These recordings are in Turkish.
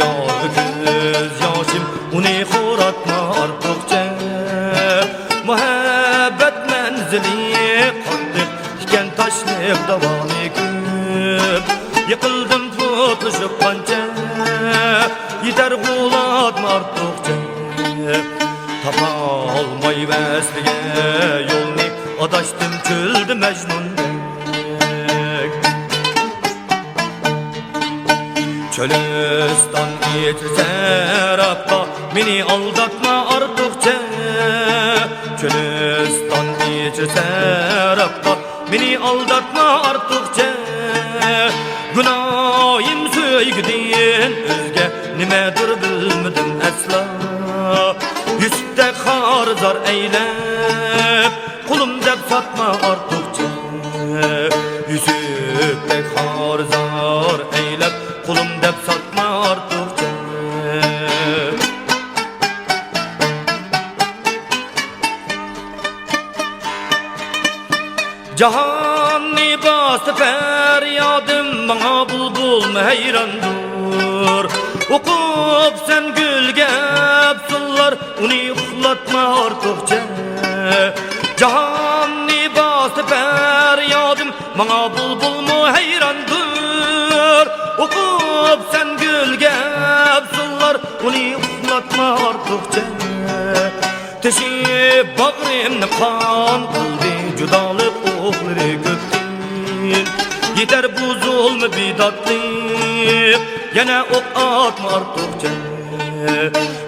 yar göz yaşım uni xoratma artukça muhabbet menzili qattiq tikan tashliq davoni ko'p yiqildim tutishib qancha yetar g'ulatma artukça tapa olmay vasliga yo'lni adashdim kuldi majnundek Çölüstan geçirse Rabba meni aldatma artukça Çölüstan geçirse Rabba meni aldatma artukça Günahim söygüdün özge nimedir bilmedim asla Yüzde harzar eylep kulum dep satma artukça Yüzde harzar eylep kulum dep satma artukça Cahanni bastı feryadım bana bulbul heyrandır Okup sen gülge sullar uni uxlatma artukça Cahanni bastı feryadım bana bulbul heyrandır Okup sen gülge sullar uni uxlatma artukça Teşip bağrımni kan kıldı judalık oğları köptün Yeter bu zulmü bidatlık yana ok atma artukça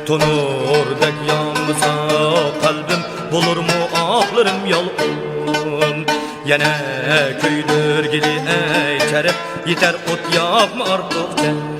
Tonurdek yanmasa kalbim bulur mu ahlarım yalqın Yana köydür gili ey çarip yeter ot yakma artukça